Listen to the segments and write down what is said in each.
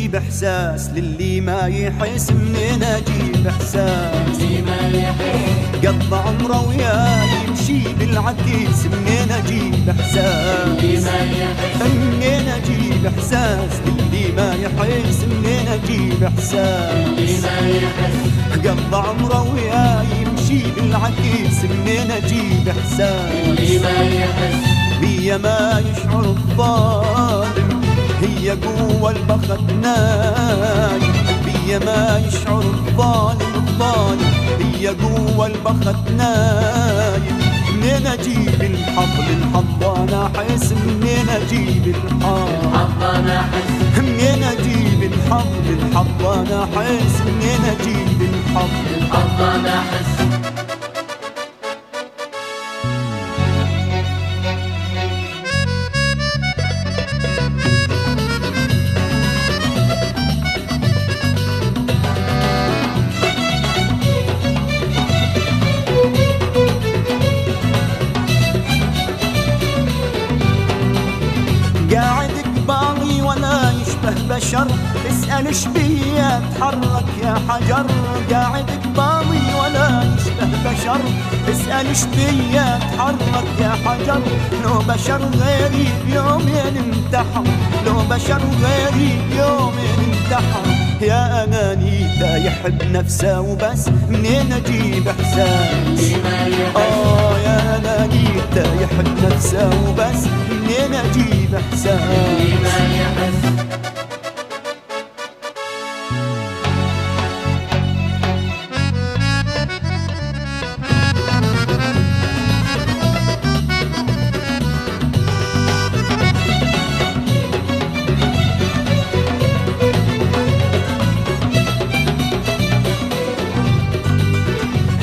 اجيب احساس للي ما يحس، منين اجيب احساس للي ما يحس، قضى عمره وياي يمشي بالعكيس، منين اجيب احساس للي ما يحس، منين اجيب احساس للي ما يحس، منين اجيب احساس للي ما يحس، قضى عمره وياي يمشي بالعكيس، منين اجيب احساس للي ما يحس، بيا ما يشعر الظالم، هي قوة البخت نايم، بيا ما يشعر الظالم، هي قوة البخت نايم، منين اجيب الحظ وانا احس، منين اجيب الحظ انا احس، منين اجيب الحظ وانا احس، منين اجيب الحظ انا احس. قاعد قبالي ولا يشبه بشر، اسأل ايش بيا اتحرك يا حجر، قاعد قبالي ولا يشبه بشر، اسأل ايش بيا اتحرك يا حجر، لو بشر غيري بيومين انتحر، لو بشر غيري بيومين انتحر، يا انانيته يحب نفسه وبس، منين اجيب احساس يا انانيته يحب نفسه وبس، منين اجيب احساس للي ما يحس.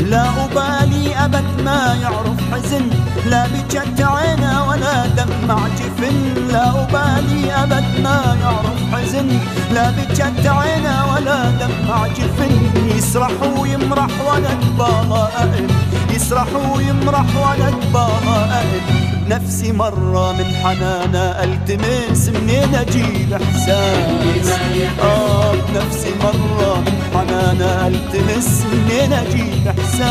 لا أبالي أبد ما يعرف حزن، لا بجت عينه ولا دمع جفن، لا أبالي أبد ما يعرف حزن، لا بجت عينه ولا دمع جفن، يسرح ويمرح وانا قباله أهل، يسرح ويمرح وانا قباله أهل، نفسي مرة من حنانه التمس، منين اجيب احساس بنفسي مرة من حنانه التمس، منين اجيب احساس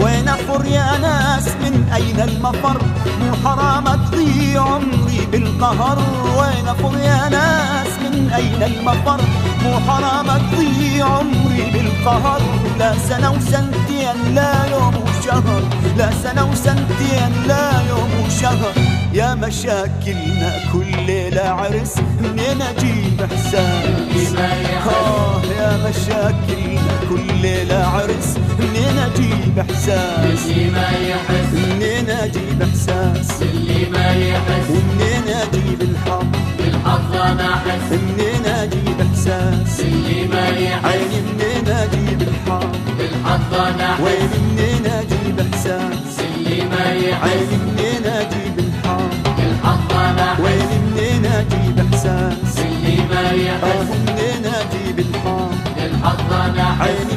وين افر يا ناس من اين المفر، مو حرام تضيع عمري بالقهر، وين افر يا ناس من اين المفر، مو حرام تضيع عمري بالقهر، لا سنة وسنتين لا يوم وشهر، لا سنة وسنتين لا يوم وشهر، يا مشاكلنا كل ليلة عرس، منين اجيب احساس يا مشاكلنا كل ليلة عرس، منين اجيب احساس للي ما يحس، منين اجيب احساس للي ما يحس، ومنين اجيب الحظ انا احس، منين اجيب احساس للي ما يحس، عيني منين اجيب الحظ انا احس، وين منين اجيب احساس للي ما يحس، عيني منين اجيب الحظ انا احس، وين منين اجيب احساس للي ما يحس، منين اجيب الحظ انا احس. عيني